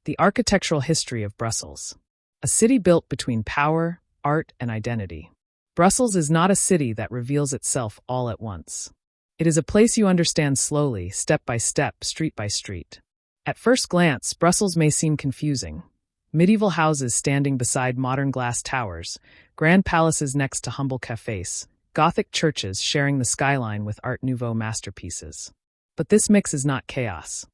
The architectural history of Brussels. A city built between power, art, and identity. Brussels is not a city that reveals itself all at once. It is a place you understand slowly, step by step, street by street. At first glance, Brussels may seem confusing. Medieval houses standing beside modern glass towers, grand palaces next to humble cafes, Gothic churches sharing the skyline with Art Nouveau masterpieces. But this mix is not chaos.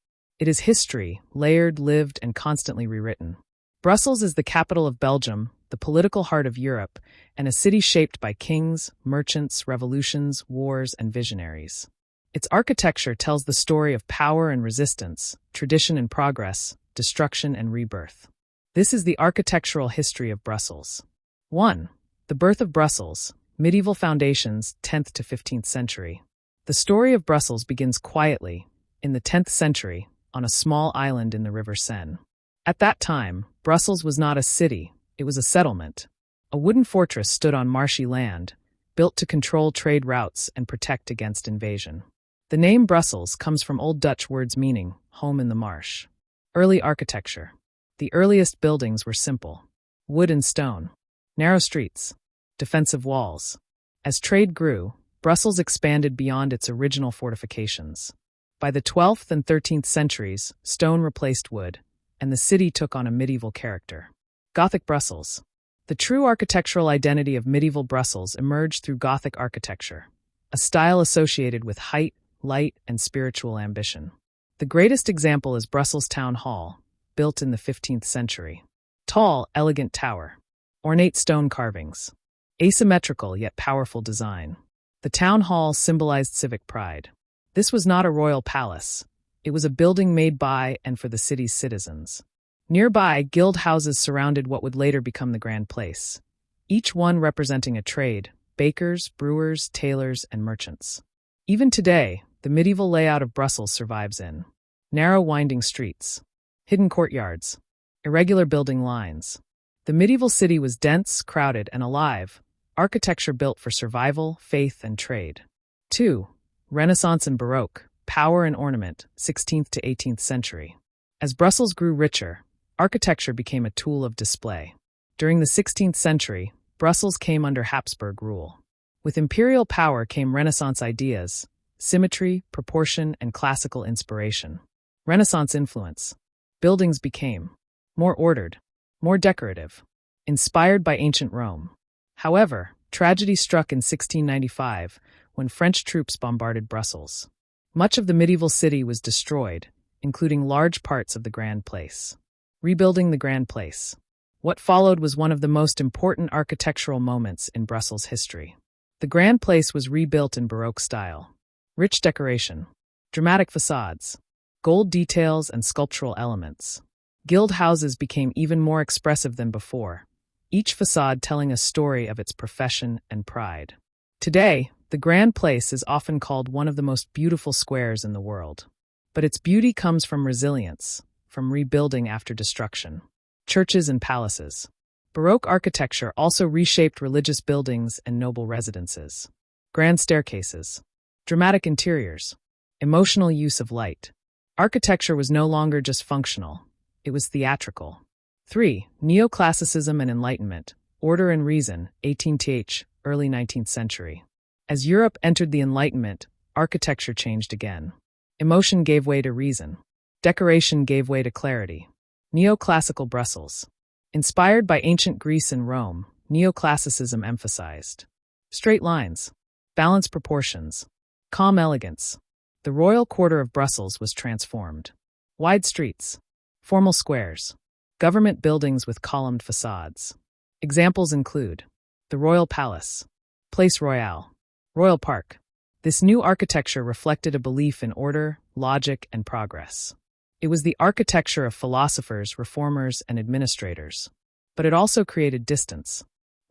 It is history, layered, lived, and constantly rewritten. Brussels is the capital of Belgium, the political heart of Europe, and a city shaped by kings, merchants, revolutions, wars, and visionaries. Its architecture tells the story of power and resistance, tradition and progress, destruction and rebirth. This is the architectural history of Brussels. 1. The birth of Brussels, medieval foundations, 10th to 15th century. The story of Brussels begins quietly, in the 10th century, on a small island in the River Seine. At that time, Brussels was not a city, it was a settlement. A wooden fortress stood on marshy land, built to control trade routes and protect against invasion. The name Brussels comes from Old Dutch words meaning home in the marsh. Early architecture. The earliest buildings were simple. Wood and stone. Narrow streets. Defensive walls. As trade grew, Brussels expanded beyond its original fortifications. By the 12th and 13th centuries, stone replaced wood, and the city took on a medieval character. Gothic Brussels. The true architectural identity of medieval Brussels emerged through Gothic architecture, a style associated with height, light, and spiritual ambition. The greatest example is Brussels Town Hall, built in the 15th century. Tall, elegant tower. Ornate stone carvings. Asymmetrical yet powerful design. The town hall symbolized civic pride. This was not a royal palace. It was a building made by and for the city's citizens. Nearby, guild houses surrounded what would later become the Grand Place, each one representing a trade: bakers, brewers, tailors, and merchants. Even today, the medieval layout of Brussels survives in narrow winding streets, hidden courtyards, irregular building lines. The medieval city was dense, crowded, and alive, architecture built for survival, faith, and trade. 2. Renaissance and Baroque, power and ornament, 16th to 18th century. As Brussels grew richer, architecture became a tool of display. During the 16th century, Brussels came under Habsburg rule. With imperial power came Renaissance ideas, symmetry, proportion, and classical inspiration. Renaissance influence. Buildings became more ordered, more decorative, inspired by ancient Rome. However, tragedy struck in 1695 when French troops bombarded Brussels. Much of the medieval city was destroyed, including large parts of the Grand Place. Rebuilding the Grand Place. What followed was one of the most important architectural moments in Brussels history. The Grand Place was rebuilt in Baroque style. Rich decoration. Dramatic facades. Gold details and sculptural elements. Guild houses became even more expressive than before, each facade telling a story of its profession and pride. Today, the Grand Place is often called one of the most beautiful squares in the world. But its beauty comes from resilience, from rebuilding after destruction. Churches and palaces. Baroque architecture also reshaped religious buildings and noble residences. Grand staircases. Dramatic interiors. Emotional use of light. Architecture was no longer just functional, it was theatrical. 3. Neoclassicism and Enlightenment. Order and Reason, 18th, early 19th century. As Europe entered the Enlightenment, architecture changed again. Emotion gave way to reason. Decoration gave way to clarity. Neoclassical Brussels. Inspired by ancient Greece and Rome, neoclassicism emphasized straight lines, balanced proportions, calm elegance. The royal quarter of Brussels was transformed. Wide streets, formal squares, government buildings with columned facades. Examples include the Royal Palace, Place Royale, Royal Park. This new architecture reflected a belief in order, logic, and progress. It was the architecture of philosophers, reformers, and administrators. But it also created distance.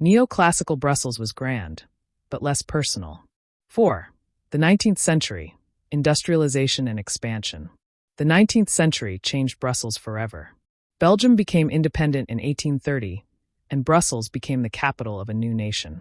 Neoclassical Brussels was grand, but less personal. 4. The 19th century. Industrialization and expansion. The 19th century changed Brussels forever. Belgium became independent in 1830, and Brussels became the capital of a new nation.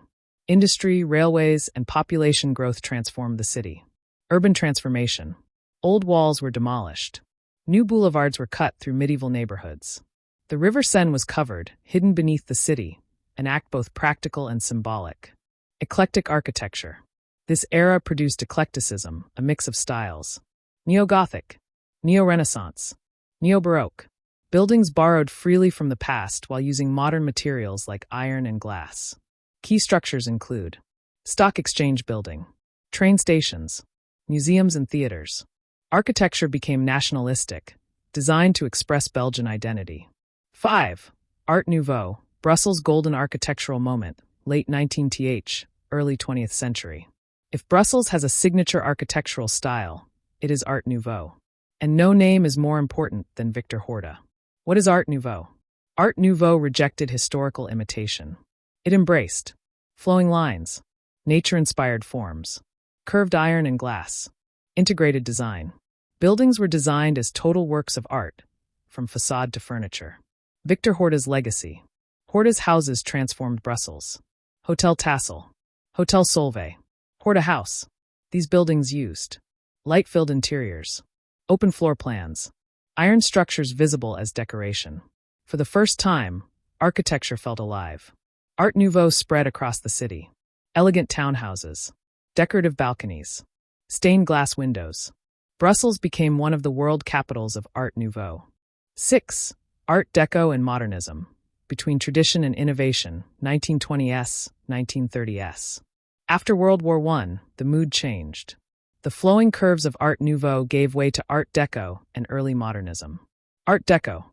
Industry, railways, and population growth transformed the city. Urban transformation. Old walls were demolished. New boulevards were cut through medieval neighborhoods. The River Seine was covered, hidden beneath the city, an act both practical and symbolic. Eclectic architecture. This era produced eclecticism, a mix of styles. Neo-Gothic, Neo-Renaissance, Neo-Baroque. Buildings borrowed freely from the past while using modern materials like iron and glass. Key structures include stock exchange building, train stations, museums and theaters. Architecture became nationalistic, designed to express Belgian identity. 5. Art Nouveau, Brussels' golden architectural moment, late 19th, early 20th century. If Brussels has a signature architectural style, it is Art Nouveau. And no name is more important than Victor Horta. What is Art Nouveau? Art Nouveau rejected historical imitation. It embraced flowing lines, nature-inspired forms, curved iron and glass, integrated design. Buildings were designed as total works of art, from facade to furniture. Victor Horta's legacy. Horta's houses transformed Brussels. Hotel Tassel, Hotel Solvay, Horta House. These buildings used light-filled interiors, open floor plans, iron structures visible as decoration. For the first time, architecture felt alive. Art Nouveau spread across the city. Elegant townhouses, decorative balconies, stained glass windows. Brussels became one of the world capitals of Art Nouveau. 6. Art Deco and Modernism. Between tradition and innovation, 1920s, 1930s. After World War I, the mood changed. The flowing curves of Art Nouveau gave way to Art Deco and early modernism. Art Deco.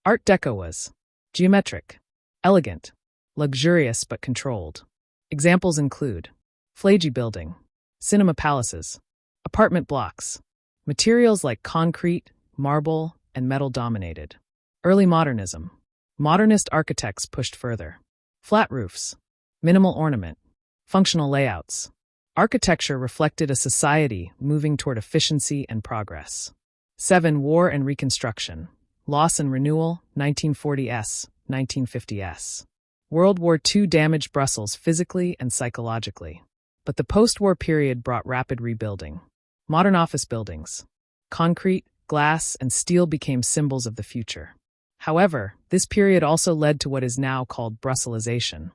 Art Deco was geometric, elegant, luxurious but controlled. Examples include Flagey Building, cinema palaces, apartment blocks. Materials like concrete, marble, and metal dominated. Early modernism. Modernist architects pushed further. Flat roofs, minimal ornament, functional layouts. Architecture reflected a society moving toward efficiency and progress. 7. War and Reconstruction. Loss and Renewal, 1940s, 1950s. World War II damaged Brussels physically and psychologically. But the post-war period brought rapid rebuilding. Modern office buildings. Concrete, glass, and steel became symbols of the future. However, this period also led to what is now called Brusselization.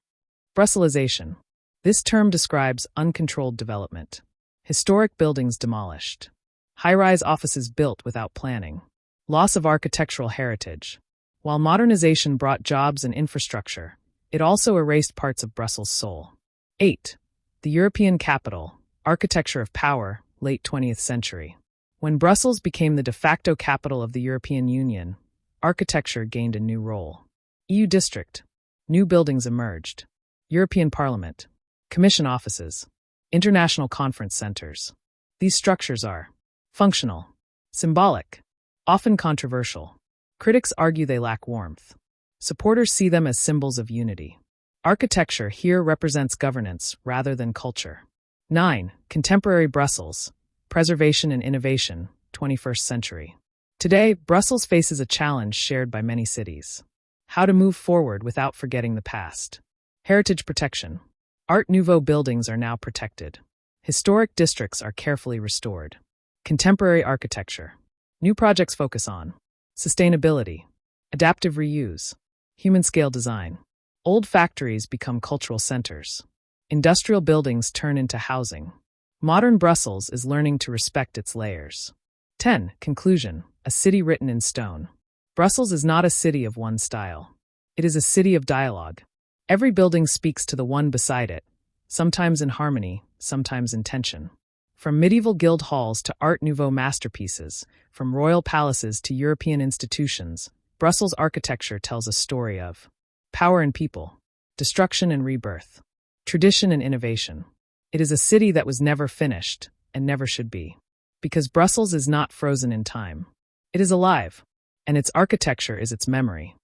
Brusselization. This term describes uncontrolled development. Historic buildings demolished. High-rise offices built without planning. Loss of architectural heritage. While modernization brought jobs and infrastructure, it also erased parts of Brussels' soul. 8. The European capital, architecture of power, late 20th century. When Brussels became the de facto capital of the European Union, architecture gained a new role. EU district. New buildings emerged. European Parliament. Commission offices. International conference centers. These structures are functional, symbolic, often controversial. Critics argue they lack warmth. Supporters see them as symbols of unity. Architecture here represents governance rather than culture. 9. Contemporary Brussels. Preservation and innovation, 21st century. Today, Brussels faces a challenge shared by many cities. How to move forward without forgetting the past. Heritage protection. Art Nouveau buildings are now protected. Historic districts are carefully restored. Contemporary architecture. New projects focus on sustainability, adaptive reuse, human-scale design. Old factories become cultural centers. Industrial buildings turn into housing. Modern Brussels is learning to respect its layers. 10. Conclusion. A city written in stone. Brussels is not a city of one style. It is a city of dialogue. Every building speaks to the one beside it, sometimes in harmony, sometimes in tension. From medieval guild halls to Art Nouveau masterpieces, from royal palaces to European institutions, Brussels architecture tells a story of power and people, destruction and rebirth, tradition and innovation. It is a city that was never finished and never should be. Because Brussels is not frozen in time. It is alive, and its architecture is its memory.